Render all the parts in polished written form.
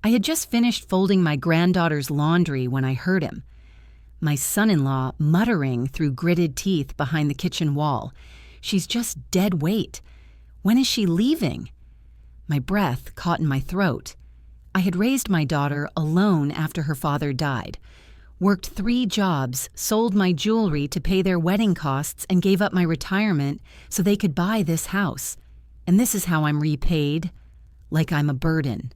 I had just finished folding my granddaughter's laundry when I heard him, my son-in-law muttering through gritted teeth behind the kitchen wall. "She's just dead weight. When is she leaving?" My breath caught in my throat. I had raised my daughter alone after her father died, worked 3 jobs, sold my jewelry to pay their wedding costs, and gave up my retirement so they could buy this house. And this is how I'm repaid, like I'm a burden.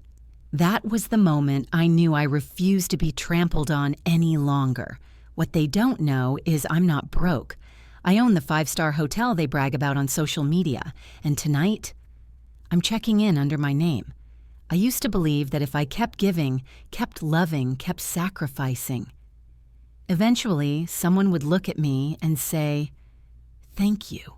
That was the moment I knew I refused to be trampled on any longer. What they don't know is I'm not broke. I own the 5-star hotel they brag about on social media, and tonight, I'm checking in under my name. I used to believe that if I kept giving, kept loving, kept sacrificing, eventually someone would look at me and say, "Thank you."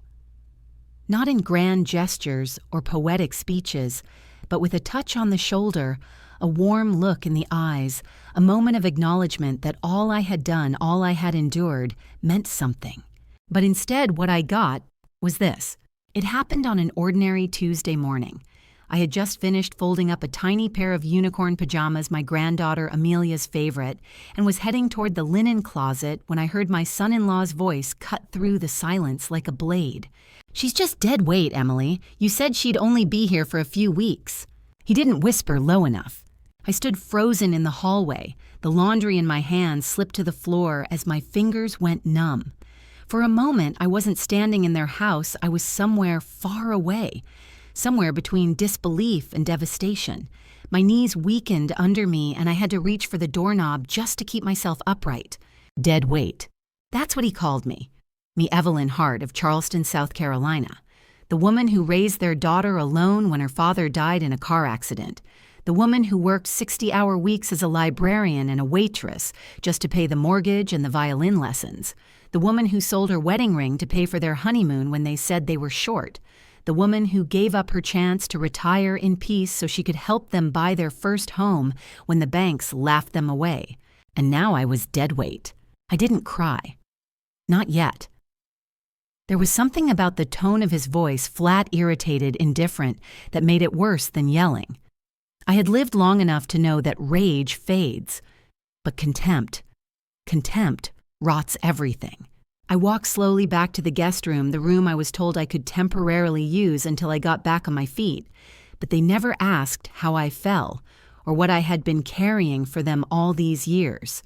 Not in grand gestures or poetic speeches, but with a touch on the shoulder, a warm look in the eyes, a moment of acknowledgement that all I had done, all I had endured, meant something. But instead, what I got was this. It happened on an ordinary Tuesday morning. I had just finished folding up a tiny pair of unicorn pajamas, my granddaughter Amelia's favorite, and was heading toward the linen closet when I heard my son-in-law's voice cut through the silence like a blade. "She's just dead weight, Emily. You said she'd only be here for a few weeks." He didn't whisper low enough. I stood frozen in the hallway. The laundry in my hands slipped to the floor as my fingers went numb. For a moment, I wasn't standing in their house. I was somewhere far away, somewhere between disbelief and devastation. My knees weakened under me, and I had to reach for the doorknob just to keep myself upright. Dead weight. That's what he called me. Me Evelyn Hart of Charleston, South Carolina. The woman who raised their daughter alone when her father died in a car accident. The woman who worked 60-hour weeks as a librarian and a waitress just to pay the mortgage and the violin lessons. The woman who sold her wedding ring to pay for their honeymoon when they said they were short. The woman who gave up her chance to retire in peace so she could help them buy their first home when the banks laughed them away. And now I was dead weight. I didn't cry. Not yet. There was something about the tone of his voice, flat, irritated, indifferent, that made it worse than yelling. I had lived long enough to know that rage fades, but contempt rots everything. I walked slowly back to the guest room, the room I was told I could temporarily use until I got back on my feet, but they never asked how I fell or what I had been carrying for them all these years.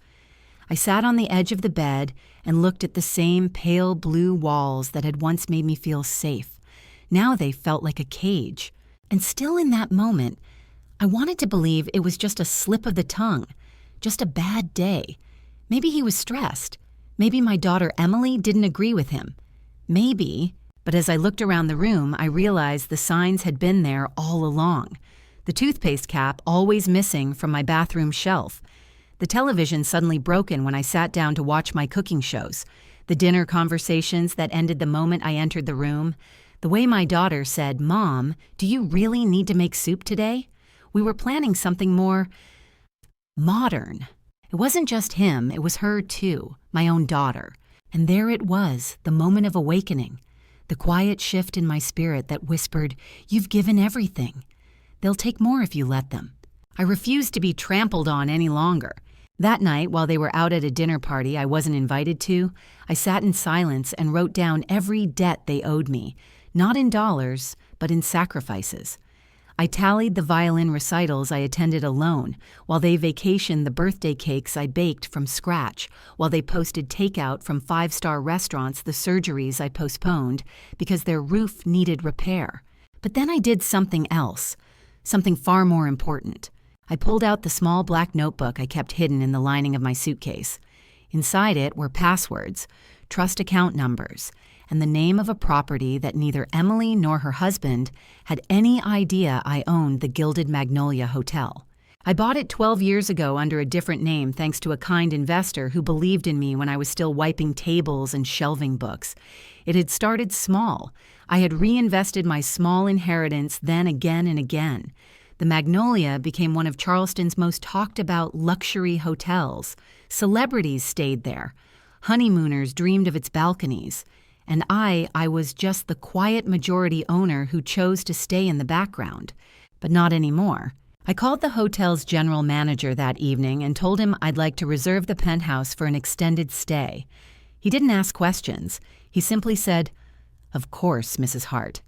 I sat on the edge of the bed and looked at the same pale blue walls that had once made me feel safe. Now they felt like a cage. And still in that moment, I wanted to believe it was just a slip of the tongue, just a bad day. Maybe he was stressed. Maybe my daughter Emily didn't agree with him. Maybe, but as I looked around the room, I realized the signs had been there all along. The toothpaste cap always missing from my bathroom shelf. The television suddenly broken when I sat down to watch my cooking shows. The dinner conversations that ended the moment I entered the room. The way my daughter said, "Mom, do you really need to make soup today?" We were planning something more modern. It wasn't just him, it was her too, my own daughter. And there it was, the moment of awakening. The quiet shift in my spirit that whispered, "You've given everything. They'll take more if you let them." I refused to be trampled on any longer. That night, while they were out at a dinner party I wasn't invited to, I sat in silence and wrote down every debt they owed me, not in dollars, but in sacrifices. I tallied the violin recitals I attended alone, while they vacationed the birthday cakes I baked from scratch, while they posted takeout from 5-star restaurants, the surgeries I postponed because their roof needed repair. But then I did something else, something far more important. I pulled out the small black notebook I kept hidden in the lining of my suitcase. Inside it were passwords, trust account numbers, and the name of a property that neither Emily nor her husband had any idea I owned, the Gilded Magnolia Hotel. I bought it 12 years ago under a different name thanks to a kind investor who believed in me when I was still wiping tables and shelving books. It had started small. I had reinvested my small inheritance then again and again. The Magnolia became one of Charleston's most talked about luxury hotels. Celebrities stayed there. Honeymooners dreamed of its balconies. And I was just the quiet majority owner who chose to stay in the background. But not anymore. I called the hotel's general manager that evening and told him I'd like to reserve the penthouse for an extended stay. He didn't ask questions. He simply said, "Of course, Mrs. Hart.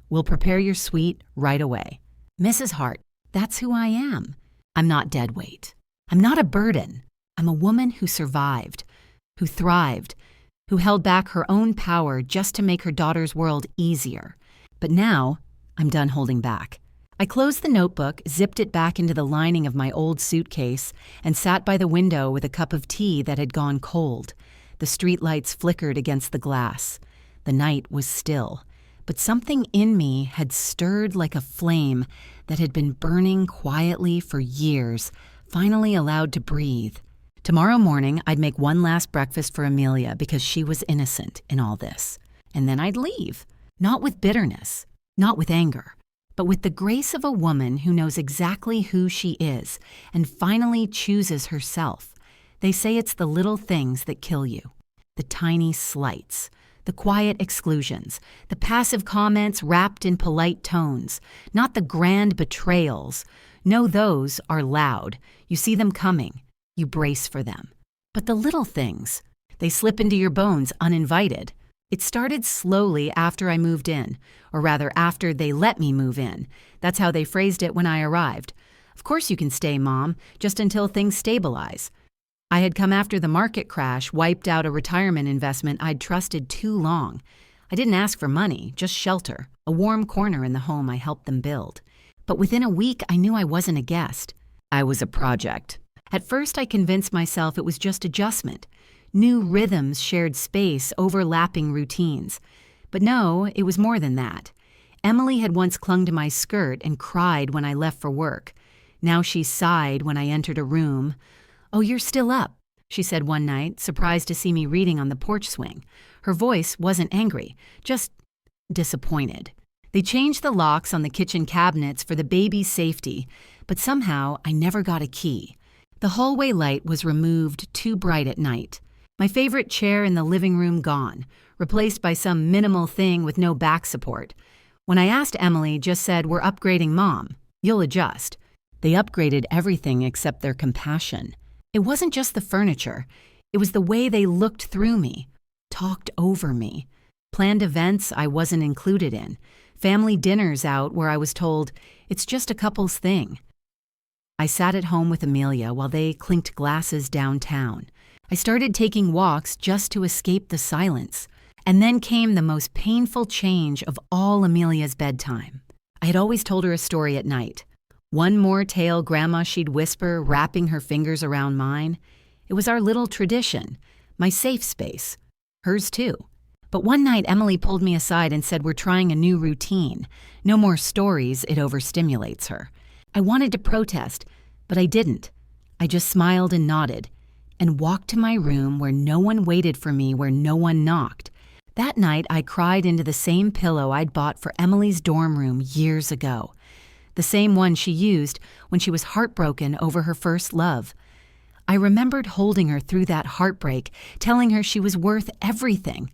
We'll prepare your suite right away." Mrs. Hart, that's who I am. I'm not dead weight. I'm not a burden. I'm a woman who survived, who thrived, who held back her own power just to make her daughter's world easier. But now, I'm done holding back. I closed the notebook, zipped it back into the lining of my old suitcase, and sat by the window with a cup of tea that had gone cold. The streetlights flickered against the glass. The night was still, but something in me had stirred like a flame that had been burning quietly for years, finally allowed to breathe. Tomorrow morning, I'd make one last breakfast for Amelia because she was innocent in all this. And then I'd leave, not with bitterness, not with anger, but with the grace of a woman who knows exactly who she is and finally chooses herself. They say it's the little things that kill you, the tiny slights, the quiet exclusions, the passive comments wrapped in polite tones, not the grand betrayals. No, those are loud. You see them coming. You brace for them. But the little things, they slip into your bones uninvited. It started slowly after I moved in, or rather after they let me move in. That's how they phrased it when I arrived. "Of course you can stay, Mom, just until things stabilize." I had come after the market crash wiped out a retirement investment I'd trusted too long. I didn't ask for money, just shelter, a warm corner in the home I helped them build. But within a week, I knew I wasn't a guest. I was a project. At first, I convinced myself it was just adjustment. New rhythms shared space, overlapping routines. But no, it was more than that. Emily had once clung to my skirt and cried when I left for work. Now she sighed when I entered a room. "Oh, you're still up," she said one night, surprised to see me reading on the porch swing. Her voice wasn't angry, just disappointed. They changed the locks on the kitchen cabinets for the baby's safety, but somehow I never got a key. The hallway light was removed too bright at night. My favorite chair in the living room gone, replaced by some minimal thing with no back support. When I asked Emily, just said, "We're upgrading Mom. You'll adjust." They upgraded everything except their compassion. It wasn't just the furniture. It was the way they looked through me, talked over me, planned events I wasn't included in, family dinners out where I was told, "It's just a couple's thing." I sat at home with Amelia while they clinked glasses downtown. I started taking walks just to escape the silence. And then came the most painful change of all Amelia's bedtime. I had always told her a story at night. One more tale Grandma she'd whisper, wrapping her fingers around mine. It was our little tradition, my safe space. Hers too. But one night Emily pulled me aside and said we're trying a new routine. No more stories, it overstimulates her. I wanted to protest, but I didn't. I just smiled and nodded, and walked to my room where no one waited for me, where no one knocked. That night, I cried into the same pillow I'd bought for Emily's dorm room years ago. The same one she used when she was heartbroken over her first love. I remembered holding her through that heartbreak, telling her she was worth everything.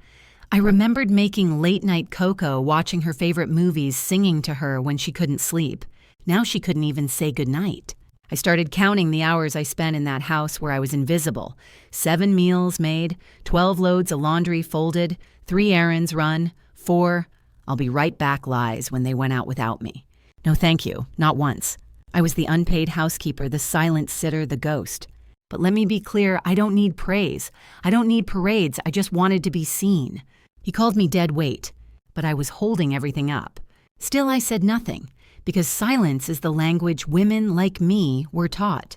I remembered making late-night cocoa, watching her favorite movies, singing to her when she couldn't sleep. Now she couldn't even say goodnight. I started counting the hours I spent in that house where I was invisible. 7 meals made, 12 loads of laundry folded, 3 errands run, 4 "I'll be right back" lies when they went out without me. No thank you, not once. I was the unpaid housekeeper, the silent sitter, the ghost. But let me be clear, I don't need praise. I don't need parades, I just wanted to be seen. He called me dead weight, but I was holding everything up. Still, I said nothing, because silence is the language women like me were taught.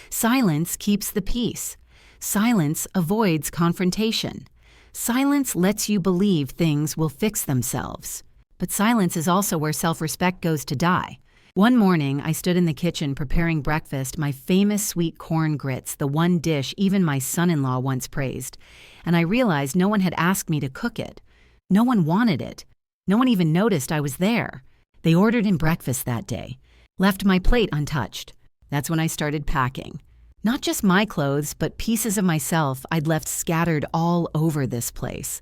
Silence keeps the peace. Silence avoids confrontation. Silence lets you believe things will fix themselves. But silence is also where self-respect goes to die. One morning, I stood in the kitchen preparing breakfast, my famous sweet corn grits, the one dish even my son-in-law once praised, and I realized no one had asked me to cook it. No one wanted it. No one even noticed I was there. They ordered in breakfast that day, left my plate untouched. That's when I started packing. Not just my clothes, but pieces of myself I'd left scattered all over this place.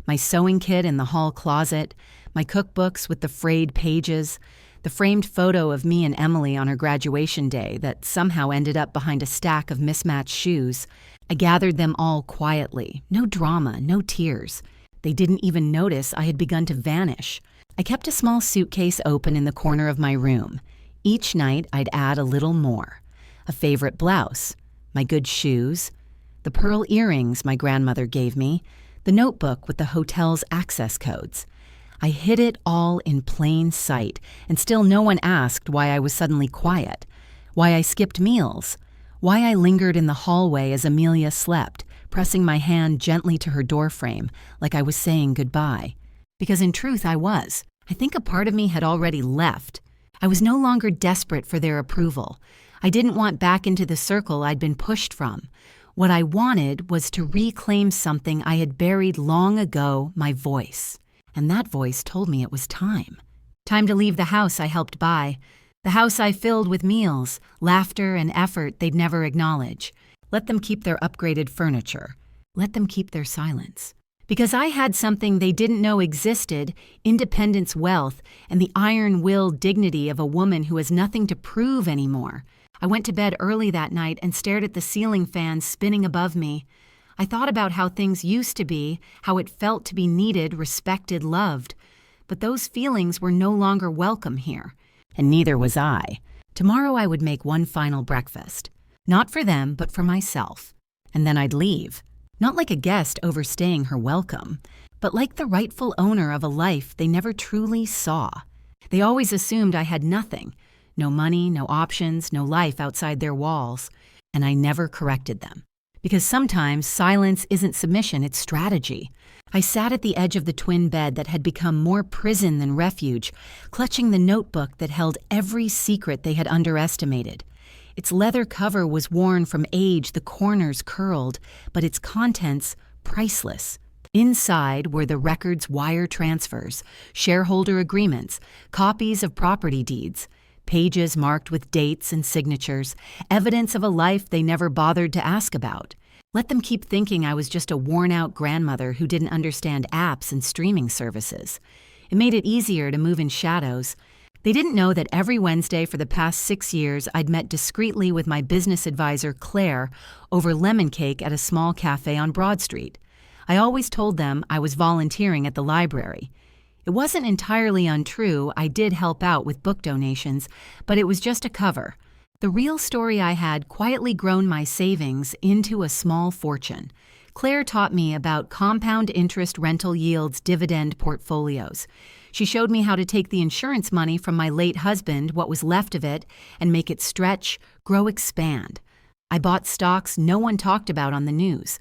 My sewing kit in the hall closet, my cookbooks with the frayed pages, The framed photo of me and Emily on her graduation day that somehow ended up behind a stack of mismatched shoes. I gathered them all quietly. No drama, no tears. They didn't even notice I had begun to vanish. I kept a small suitcase open in the corner of my room. Each night, I'd add a little more. A favorite blouse, my good shoes, the pearl earrings my grandmother gave me, the notebook with the hotel's access codes. I hid it all in plain sight, and still no one asked why I was suddenly quiet, why I skipped meals, why I lingered in the hallway as Amelia slept, pressing my hand gently to her doorframe like I was saying goodbye. Because in truth, I was. I think a part of me had already left. I was no longer desperate for their approval. I didn't want back into the circle I'd been pushed from. What I wanted was to reclaim something I had buried long ago, my voice. And that voice told me it was time. Time to leave the house I helped buy. The house I filled with meals, laughter, and effort they'd never acknowledge. Let them keep their upgraded furniture. Let them keep their silence. Because I had something they didn't know existed, independence, wealth, and the iron-willed dignity of a woman who has nothing to prove anymore. I went to bed early that night and stared at the ceiling fan spinning above me. I thought about how things used to be, how it felt to be needed, respected, loved. But those feelings were no longer welcome here. And neither was I. Tomorrow I would make one final breakfast. Not for them, but for myself. And then I'd leave. Not like a guest overstaying her welcome, but like the rightful owner of a life they never truly saw. They always assumed I had nothing. No money, no options, no life outside their walls. And I never corrected them. Because sometimes silence isn't submission, it's strategy. I sat at the edge of the twin bed that had become more prison than refuge, clutching the notebook that held every secret they had underestimated. Its leather cover was worn from age, the corners curled, but its contents priceless. Inside were the record's wire transfers, shareholder agreements, copies of property deeds, pages marked with dates and signatures, evidence of a life they never bothered to ask about. Let them keep thinking I was just a worn-out grandmother who didn't understand apps and streaming services. It made it easier to move in shadows. They didn't know that every Wednesday for the past 6 years I'd met discreetly with my business advisor, Claire, over lemon cake at a small cafe on Broad Street. I always told them I was volunteering at the library. It wasn't entirely untrue. I did help out with book donations, but it was just a cover. The real story I had quietly grown my savings into a small fortune. Claire taught me about compound interest rental yields dividend portfolios. She showed me how to take the insurance money from my late husband, what was left of it, and make it stretch, grow, expand. I bought stocks no one talked about on the news,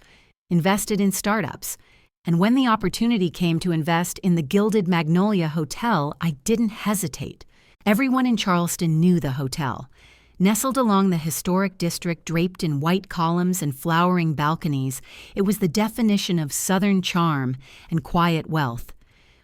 invested in startups, and when the opportunity came to invest in the Gilded Magnolia Hotel, I didn't hesitate. Everyone in Charleston knew the hotel. Nestled along the historic district draped in white columns and flowering balconies, it was the definition of Southern charm and quiet wealth.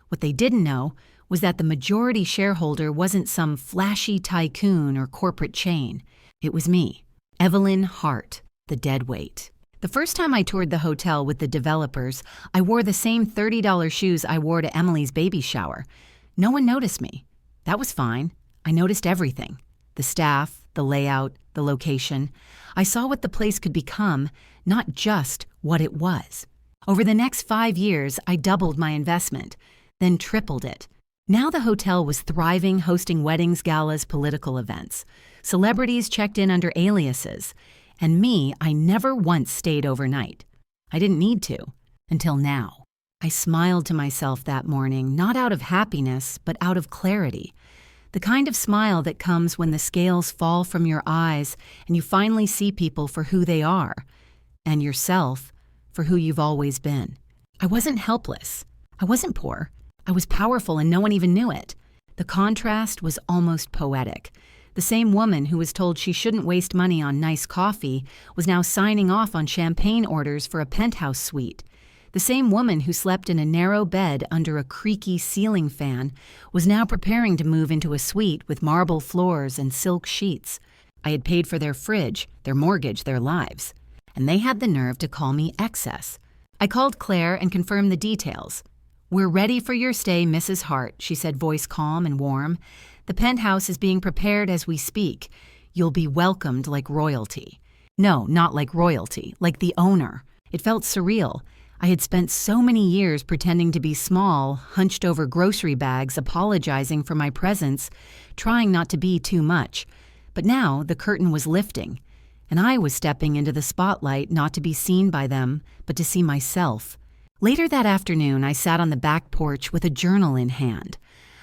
What they didn't know was that the majority shareholder wasn't some flashy tycoon or corporate chain. It was me, Evelyn Hart, the deadweight. The first time I toured the hotel with the developers, I wore the same $30 shoes I wore to Emily's baby shower. No one noticed me. That was fine. I noticed everything. The staff, the layout, the location. I saw what the place could become, not just what it was. Over the next 5 years, I doubled my investment, then tripled it. Now the hotel was thriving, hosting weddings, galas, political events. Celebrities checked in under aliases. And me, I never once stayed overnight. I didn't need to, until now. I smiled to myself that morning, not out of happiness, but out of clarity. The kind of smile that comes when the scales fall from your eyes and you finally see people for who they are, and yourself for who you've always been. I wasn't helpless. I wasn't poor. I was powerful and no one even knew it. The contrast was almost poetic. The same woman who was told she shouldn't waste money on nice coffee was now signing off on champagne orders for a penthouse suite. The same woman who slept in a narrow bed under a creaky ceiling fan was now preparing to move into a suite with marble floors and silk sheets. I had paid for their fridge, their mortgage, their lives. And they had the nerve to call me excess. I called Claire and confirmed the details. "We're ready for your stay, Mrs. Hart," she said, voice calm and warm. The penthouse is being prepared as we speak. You'll be welcomed like royalty. No, not like royalty, like the owner. It felt surreal. I had spent so many years pretending to be small, hunched over grocery bags, apologizing for my presence, trying not to be too much. But now the curtain was lifting, and I was stepping into the spotlight not to be seen by them, but to see myself. Later that afternoon, I sat on the back porch with a journal in hand.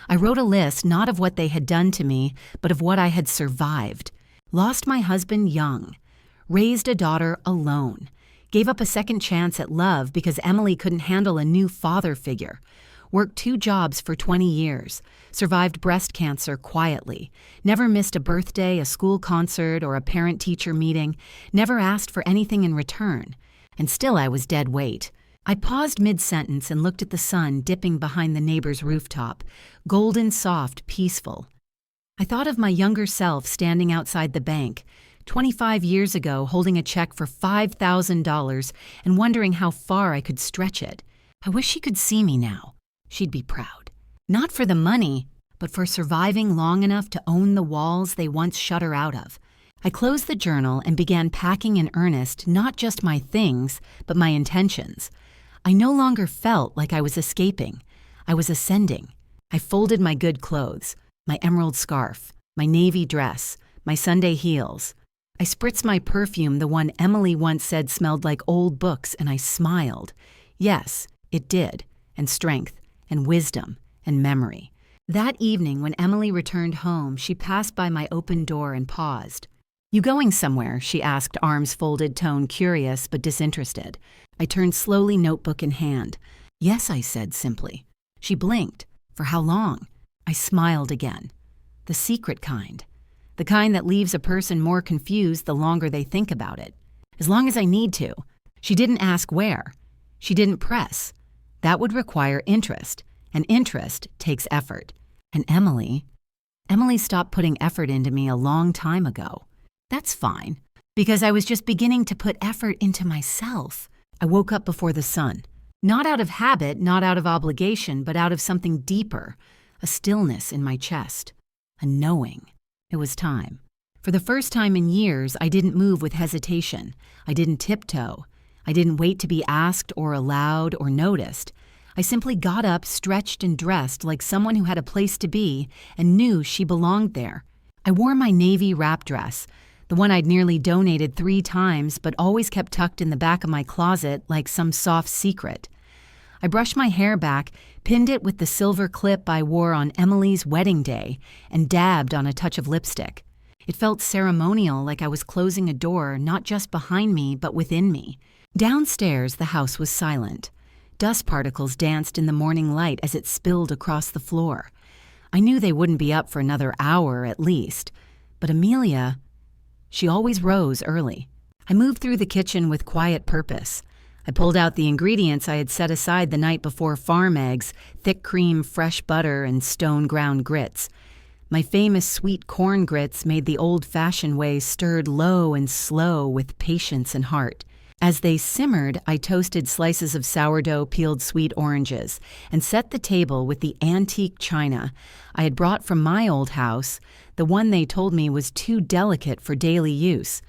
I wrote a list not of what they had done to me, but of what I had survived. Lost my husband young. Raised a daughter alone. Gave up a second chance at love because Emily couldn't handle a new father figure. Worked 2 jobs for 20 years. Survived breast cancer quietly. Never missed a birthday, a school concert, or a parent-teacher meeting. Never asked for anything in return. And still I was dead weight. I paused mid-sentence and looked at the sun dipping behind the neighbor's rooftop. Golden soft, peaceful. I thought of my younger self standing outside the bank, 25 years ago, holding a check for $5,000 and wondering how far I could stretch it. I wish she could see me now. She'd be proud. Not for the money, but for surviving long enough to own the walls they once shut her out of. I closed the journal and began packing in earnest not just my things, but my intentions. I no longer felt like I was escaping. I was ascending. I folded my good clothes, my emerald scarf, my navy dress, my Sunday heels. I spritzed my perfume, the one Emily once said smelled like old books, and I smiled. Yes, it did, and strength, and wisdom, and memory. That evening, when Emily returned home, she passed by my open door and paused. "You going somewhere?" she asked, arms folded, tone curious but disinterested. I turned slowly, notebook in hand. "Yes," I said simply. She blinked. "For how long?" I smiled again. The secret kind. The kind that leaves a person more confused the longer they think about it. As long as I need to. She didn't ask where. She didn't press. That would require interest, and interest takes effort. And Emily stopped putting effort into me a long time ago. That's fine, because I was just beginning to put effort into myself. I woke up before the sun. Not out of habit, not out of obligation, but out of something deeper, a stillness in my chest, a knowing. It was time. For the first time in years, I didn't move with hesitation. I didn't tiptoe. I didn't wait to be asked or allowed or noticed. I simply got up, stretched, and dressed like someone who had a place to be and knew she belonged there. I wore my navy wrap dress, the one I'd nearly donated 3 times but always kept tucked in the back of my closet like some soft secret. I brushed my hair back, pinned it with the silver clip I wore on Emily's wedding day, and dabbed on a touch of lipstick. It felt ceremonial, like I was closing a door not just behind me but within me. Downstairs, the house was silent. Dust particles danced in the morning light as it spilled across the floor. I knew they wouldn't be up for another hour at least. But Amelia, she always rose early. I moved through the kitchen with quiet purpose. I pulled out the ingredients I had set aside the night before: farm eggs, thick cream, fresh butter, and stone-ground grits. My famous sweet corn grits made the old-fashioned way, stirred low and slow with patience and heart. As they simmered, I toasted slices of sourdough, peeled sweet oranges, and set the table with the antique china I had brought from my old house, the one they told me was too delicate for daily use.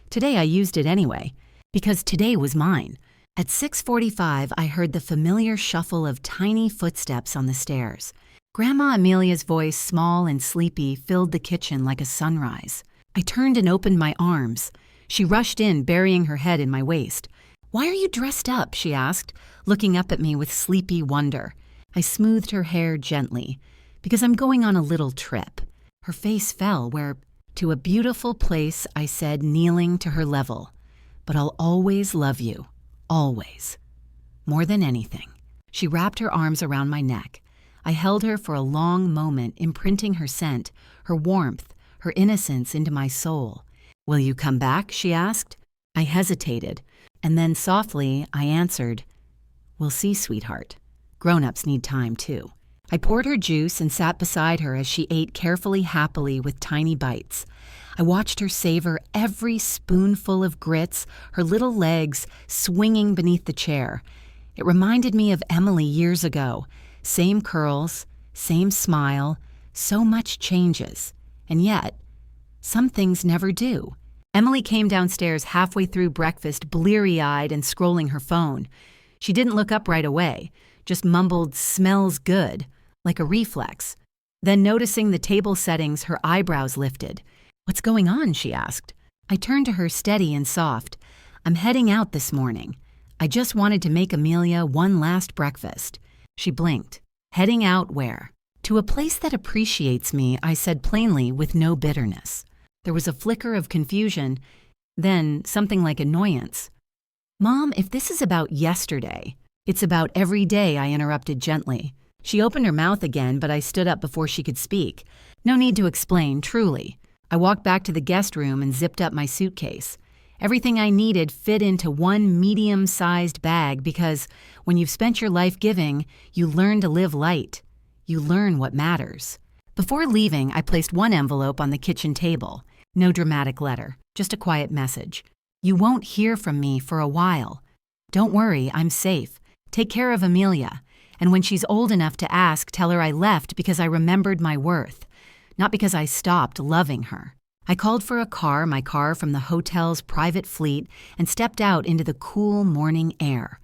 Today I used it anyway, because today was mine. At 6:45, I heard the familiar shuffle of tiny footsteps on the stairs. Grandma Amelia's voice, small and sleepy, filled the kitchen like a sunrise. I turned and opened my arms. She rushed in, burying her head in my waist. "Why are you dressed up?" she asked, looking up at me with sleepy wonder. I smoothed her hair gently. "Because I'm going on a little trip." Her face fell. "Where?" "To a beautiful place," I said, kneeling to her level. "But I'll always love you. Always. More than anything." She wrapped her arms around my neck. I held her for a long moment, imprinting her scent, her warmth, her innocence into my soul. "Will you come back?" she asked. I hesitated, and then softly I answered, "We'll see, sweetheart. Grown-ups need time, too." I poured her juice and sat beside her as she ate carefully, happily, with tiny bites. I watched her savor every spoonful of grits, her little legs swinging beneath the chair. It reminded me of Emily years ago. Same curls, same smile, So much changes, and yet, some things never do. Emily came downstairs halfway through breakfast, bleary-eyed and scrolling her phone. She didn't look up right away, just mumbled, "Smells good," like a reflex. Then, noticing the table settings, her eyebrows lifted. "What's going on?" she asked. I turned to her steady and soft. "I'm heading out this morning. I just wanted to make Amelia one last breakfast." She blinked. "Heading out where?" "To a place that appreciates me," I said plainly with no bitterness. There was a flicker of confusion, then something like annoyance. "Mom, if this is about yesterday..." "It's about every day," I interrupted gently. She opened her mouth again, but I stood up before she could speak. No need to explain, truly. I walked back to the guest room and zipped up my suitcase. Everything I needed fit into one medium-sized bag because when you've spent your life giving, you learn to live light. You learn what matters. Before leaving, I placed one envelope on the kitchen table. No dramatic letter, just a quiet message. "You won't hear from me for a while. Don't worry, I'm safe. Take care of Amelia. And when she's old enough to ask, tell her I left because I remembered my worth, not because I stopped loving her." I called for my car from the hotel's private fleet, and stepped out into the cool morning air.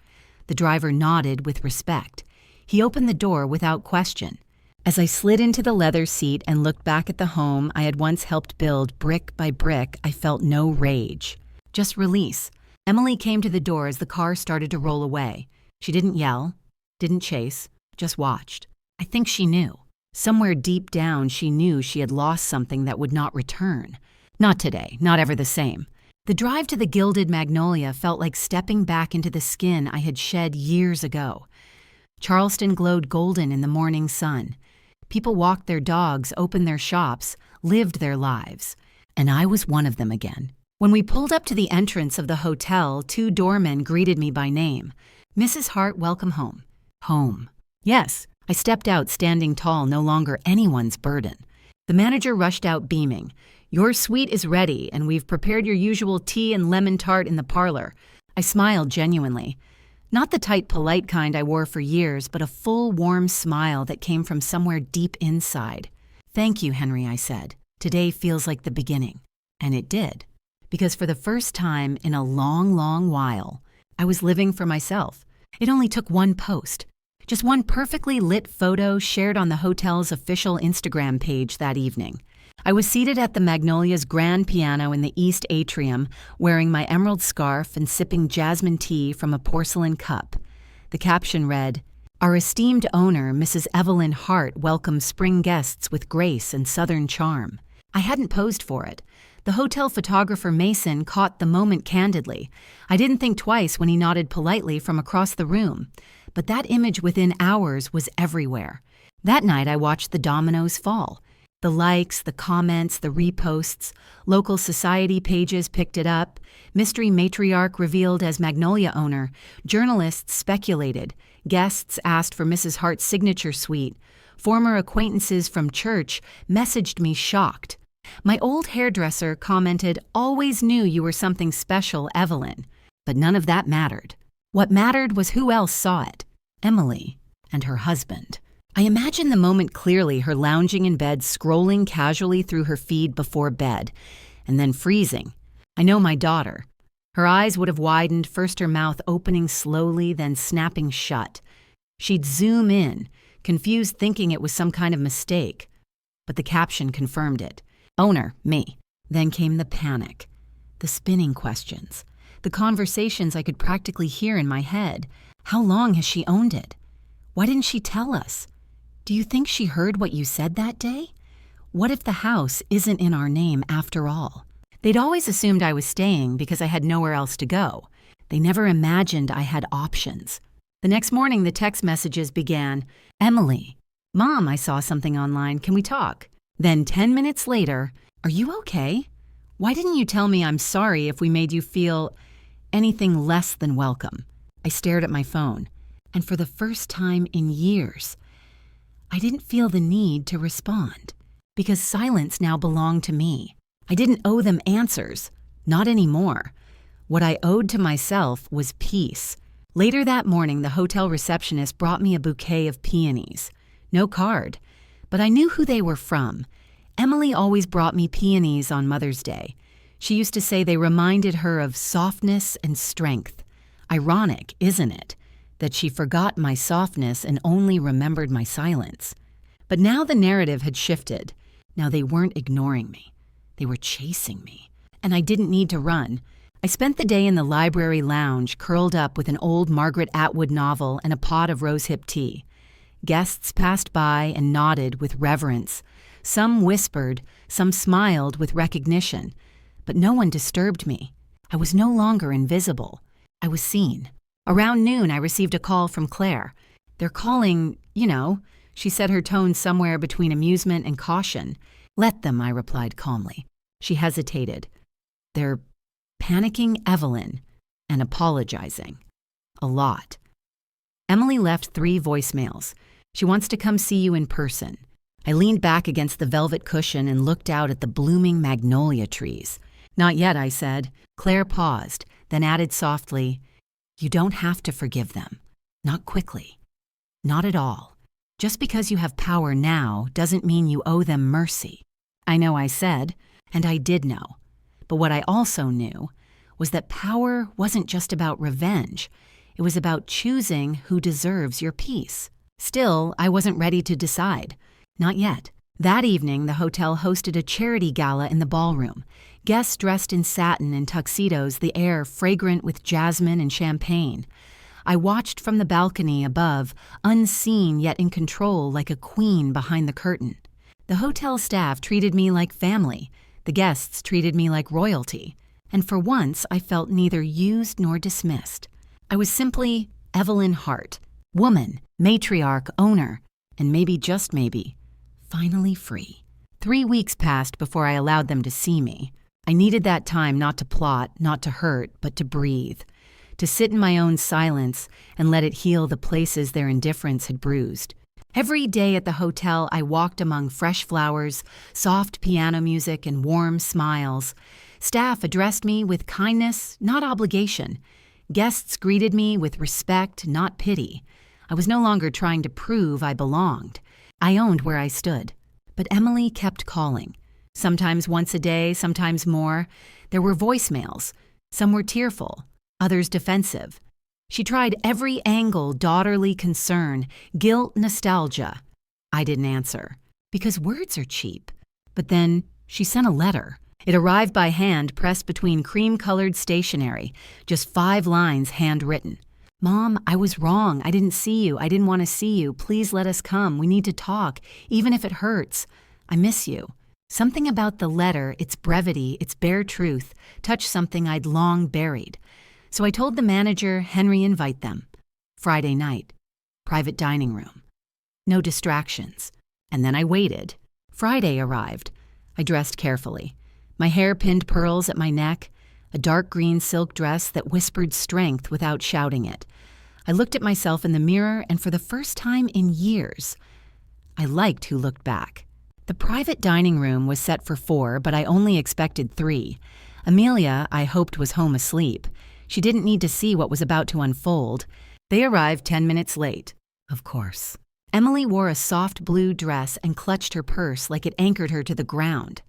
The driver nodded with respect. He opened the door without question. As I slid into the leather seat and looked back at the home I had once helped build brick by brick, I felt no rage, just release. Emily came to the door as the car started to roll away. She didn't yell, didn't chase, just watched. I think she knew. Somewhere deep down, she knew she had lost something that would not return. Not today, not ever the same. The drive to the Gilded Magnolia felt like stepping back into the skin I had shed years ago. Charleston glowed golden in the morning sun. People walked their dogs, opened their shops, lived their lives. And I was one of them again. When we pulled up to the entrance of the hotel, 2 doormen greeted me by name. "Mrs. Hart, welcome home." Home. Yes, I stepped out, standing tall, no longer anyone's burden. The manager rushed out beaming. "Your suite is ready, and we've prepared your usual tea and lemon tart in the parlor." I smiled genuinely. Not the tight, polite kind I wore for years, but a full, warm smile that came from somewhere deep inside. "Thank you, Henry," I said. "Today feels like the beginning." And it did. Because for the first time in a long, long while, I was living for myself. It only took one post. Just one perfectly lit photo shared on the hotel's official Instagram page that evening. I was seated at the Magnolia's grand piano in the East Atrium, wearing my emerald scarf and sipping jasmine tea from a porcelain cup. The caption read, "Our esteemed owner, Mrs. Evelyn Hart, welcomes spring guests with grace and southern charm." I hadn't posed for it. The hotel photographer Mason caught the moment candidly. I didn't think twice when he nodded politely from across the room. But that image within hours was everywhere. That night I watched the dominoes fall. The likes, the comments, the reposts. Local society pages picked it up. Mystery matriarch revealed as Magnolia owner. Journalists speculated. Guests asked for Mrs. Hart's signature suite. Former acquaintances from church messaged me shocked. My old hairdresser commented, "Always knew you were something special, Evelyn." But none of that mattered. What mattered was who else saw it. Emily and her husband. I imagine the moment clearly, her lounging in bed, scrolling casually through her feed before bed, and then freezing. I know my daughter. Her eyes would have widened, first her mouth opening slowly, then snapping shut. She'd zoom in, confused, thinking it was some kind of mistake. But the caption confirmed it. Owner, me. Then came the panic. The spinning questions. The conversations I could practically hear in my head. How long has she owned it? Why didn't she tell us? Do you think she heard what you said that day? What if the house isn't in our name after all? They'd always assumed I was staying because I had nowhere else to go. They never imagined I had options. The next morning, the text messages began, "Emily, Mom, I saw something online. Can we talk?" Then 10 minutes later, "Are you okay? Why didn't you tell me I'm sorry if we made you feel anything less than welcome?" I stared at my phone, and for the first time in years, I didn't feel the need to respond, because silence now belonged to me. I didn't owe them answers, not anymore. What I owed to myself was peace. Later that morning, the hotel receptionist brought me a bouquet of peonies. No card, but I knew who they were from. Emily always brought me peonies on Mother's Day. She used to say they reminded her of softness and strength. Ironic, isn't it, that she forgot my softness and only remembered my silence? But now the narrative had shifted. Now they weren't ignoring me. They were chasing me. And I didn't need to run. I spent the day in the library lounge, curled up with an old Margaret Atwood novel and a pot of rosehip tea. Guests passed by and nodded with reverence. Some whispered, some smiled with recognition. But no one disturbed me. I was no longer invisible. I was seen. Around noon, I received a call from Claire. They're calling, she said, her tone somewhere between amusement and caution. Let them, I replied calmly. She hesitated. They're panicking Evelyn and apologizing. A lot. Emily left 3 voicemails. She wants to come see you in person. I leaned back against the velvet cushion and looked out at the blooming magnolia trees. Not yet, I said. Claire paused, then added softly, You don't have to forgive them. Not quickly. Not at all. Just because you have power now doesn't mean you owe them mercy. I know, I said, and I did know. But what I also knew was that power wasn't just about revenge. It was about choosing who deserves your peace. Still, I wasn't ready to decide. Not yet. That evening, the hotel hosted a charity gala in the ballroom. Guests dressed in satin and tuxedos, the air fragrant with jasmine and champagne. I watched from the balcony above, unseen yet in control like a queen behind the curtain. The hotel staff treated me like family. The guests treated me like royalty. And for once, I felt neither used nor dismissed. I was simply Evelyn Hart, woman, matriarch, owner, and maybe, just maybe, finally free. 3 weeks passed before I allowed them to see me. I needed that time not to plot, not to hurt, but to breathe, to sit in my own silence and let it heal the places their indifference had bruised. Every day at the hotel, I walked among fresh flowers, soft piano music, and warm smiles. Staff addressed me with kindness, not obligation. Guests greeted me with respect, not pity. I was no longer trying to prove I belonged. I owned where I stood. But Emily kept calling. Sometimes once a day, sometimes more. There were voicemails. Some were tearful, others defensive. She tried every angle: daughterly concern, guilt, nostalgia. I didn't answer, because words are cheap. But then she sent a letter. It arrived by hand, pressed between cream-colored stationery, just 5 lines handwritten. Mom, I was wrong. I didn't see you. I didn't want to see you. Please let us come. We need to talk, even if it hurts. I miss you. Something about the letter, its brevity, its bare truth, touched something I'd long buried. So I told the manager, Henry, invite them. Friday night. Private dining room. No distractions. And then I waited. Friday arrived. I dressed carefully. My hair pinned pearls at my neck, a dark green silk dress that whispered strength without shouting it. I looked at myself in the mirror, and for the first time in years, I liked who looked back. The private dining room was set for 4, but I only expected 3. Amelia, I hoped, was home asleep. She didn't need to see what was about to unfold. They arrived 10 minutes late, of course. Emily wore a soft blue dress and clutched her purse like it anchored her to the ground.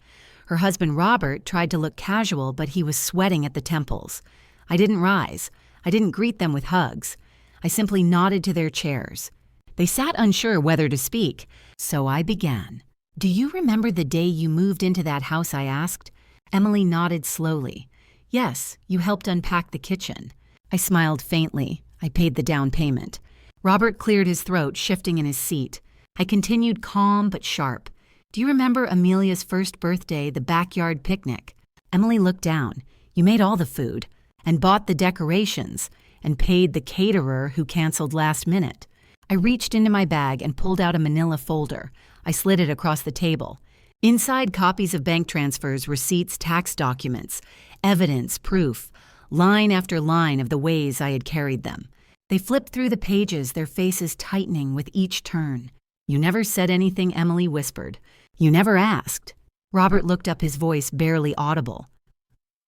Her husband, Robert, tried to look casual, but he was sweating at the temples. I didn't rise. I didn't greet them with hugs. I simply nodded to their chairs. They sat unsure whether to speak, so I began. Do you remember the day you moved into that house, I asked? Emily nodded slowly. Yes, you helped unpack the kitchen. I smiled faintly. I paid the down payment. Robert cleared his throat, shifting in his seat. I continued calm but sharp. Do you remember Amelia's first birthday, the backyard picnic? Emily looked down. You made all the food, and bought the decorations, and paid the caterer who canceled last minute. I reached into my bag and pulled out a manila folder. I slid it across the table. Inside, copies of bank transfers, receipts, tax documents, evidence, proof, line after line of the ways I had carried them. They flipped through the pages, their faces tightening with each turn. You never said anything, Emily whispered. You never asked. Robert looked up, his voice barely audible.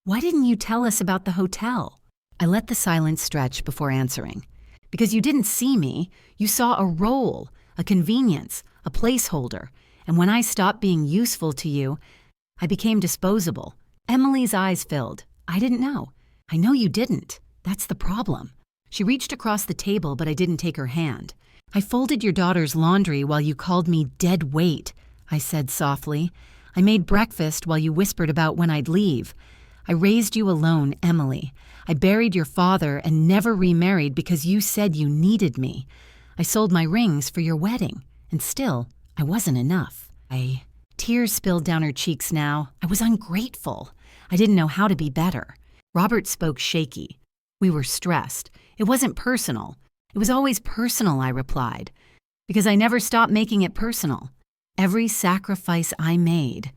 Why didn't you tell us about the hotel? I let the silence stretch before answering. Because you didn't see me. You saw a role, a convenience, a placeholder. And when I stopped being useful to you, I became disposable. Emily's eyes filled. I didn't know. I know you didn't. That's the problem. She reached across the table, but I didn't take her hand. I folded your daughter's laundry while you called me dead weight, I said softly. I made breakfast while you whispered about when I'd leave. I raised you alone, Emily. I buried your father and never remarried because you said you needed me. I sold my rings for your wedding, and still, I wasn't enough. Tears spilled down her cheeks now. I was ungrateful. I didn't know how to be better. Robert spoke shaky. We were stressed. It wasn't personal. It was always personal, I replied, because I never stopped making it personal. Every sacrifice I made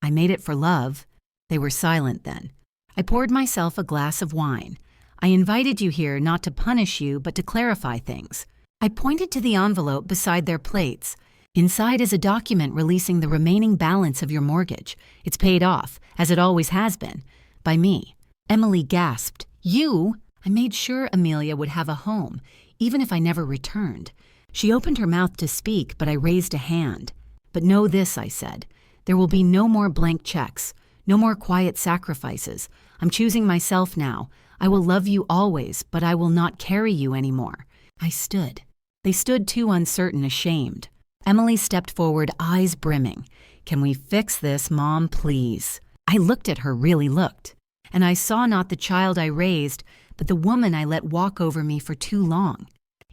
it for love. They were silent then. I poured myself a glass of wine. I invited you here not to punish you, but to clarify things. I pointed to the envelope beside their plates. Inside is a document releasing the remaining balance of your mortgage. It's paid off, as it always has been, by me. Emily gasped. You? I made sure Amelia would have a home, even if I never returned. She opened her mouth to speak, but I raised a hand. But know this, I said. There will be no more blank checks, no more quiet sacrifices. I'm choosing myself now. I will love you always, but I will not carry you anymore. I stood. They stood too, uncertain, ashamed. Emily stepped forward, eyes brimming. Can we fix this, Mom, please? I looked at her, really looked. And I saw not the child I raised, but the woman I let walk over me for too long.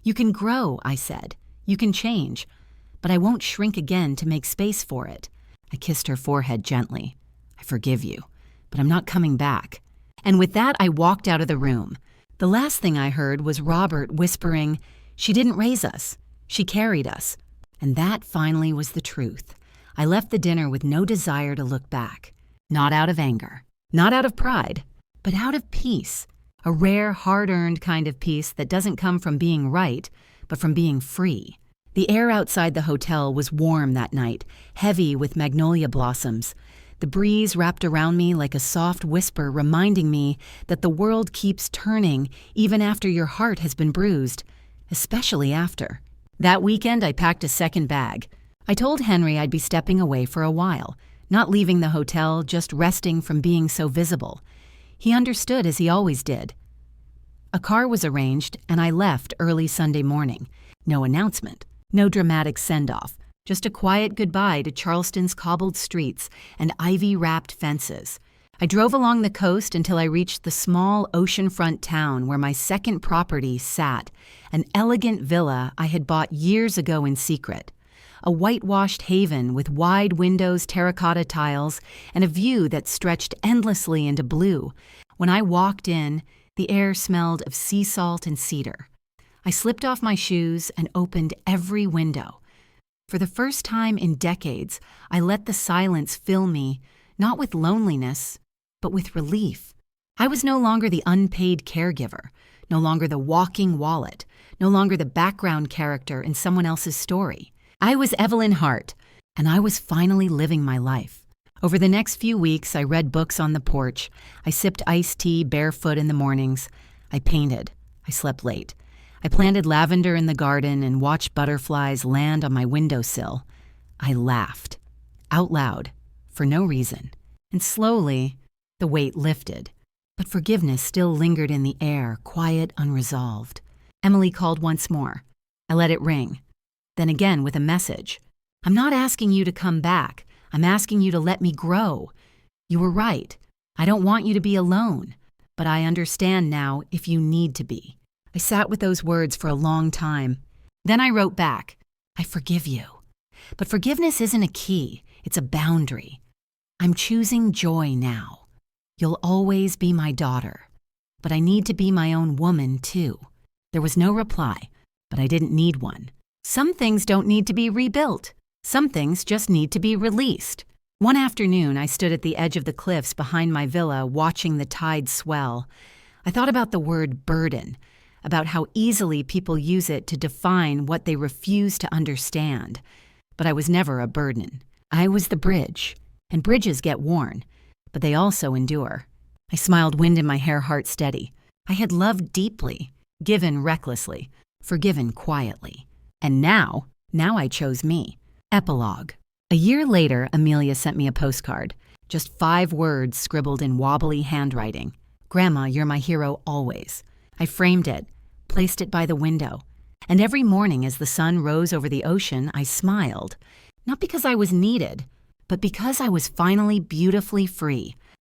You can grow, I said. You can change. But I won't shrink again to make space for it. I kissed her forehead gently. I forgive you, but I'm not coming back. And with that, I walked out of the room. The last thing I heard was Robert whispering, she didn't raise us. She carried us. And that finally was the truth. I left the dinner with no desire to look back. Not out of anger, not out of pride, but out of peace. A rare, hard-earned kind of peace that doesn't come from being right, but from being free. The air outside the hotel was warm that night, heavy with magnolia blossoms. The breeze wrapped around me like a soft whisper reminding me that the world keeps turning even after your heart has been bruised, especially after. That weekend, I packed a second bag. I told Henry I'd be stepping away for a while, not leaving the hotel, just resting from being so visible. He understood, as he always did. A car was arranged, and I left early Sunday morning. No announcement, no dramatic send-off, just a quiet goodbye to Charleston's cobbled streets and ivy-wrapped fences. I drove along the coast until I reached the small oceanfront town where my second property sat, an elegant villa I had bought years ago in secret. A whitewashed haven with wide windows, terracotta tiles, and a view that stretched endlessly into blue. When I walked in, the air smelled of sea salt and cedar. I slipped off my shoes and opened every window. For the first time in decades, I let the silence fill me, not with loneliness, but with relief. I was no longer the unpaid caregiver, no longer the walking wallet, no longer the background character in someone else's story. I was Evelyn Hart, and I was finally living my life. Over the next few weeks, I read books on the porch. I sipped iced tea barefoot in the mornings. I painted. I slept late. I planted lavender in the garden and watched butterflies land on my windowsill. I laughed, out loud, for no reason. And slowly, the weight lifted. But forgiveness still lingered in the air, quiet, unresolved. Emily called once more. I let it ring. Then again with a message. I'm not asking you to come back. I'm asking you to let me grow. You were right. I don't want you to be alone. But I understand now if you need to be. I sat with those words for a long time. Then I wrote back, I forgive you. But forgiveness isn't a key. It's a boundary. I'm choosing joy now. You'll always be my daughter. But I need to be my own woman, too. There was no reply, but I didn't need one. Some things don't need to be rebuilt. Some things just need to be released. One afternoon, I stood at the edge of the cliffs behind my villa watching the tide swell. I thought about the word burden, about how easily people use it to define what they refuse to understand. But I was never a burden. I was the bridge, and bridges get worn, but they also endure. I smiled, wind in my hair, heart steady. I had loved deeply, given recklessly, forgiven quietly. And now I chose me. Epilogue. A year later, Amelia sent me a postcard. Just 5 words scribbled in wobbly handwriting. "Grandma, you're my hero always." I framed it, placed it by the window, and every morning as the sun rose over the ocean, I smiled. Not because I was needed, but because I was finally beautifully free.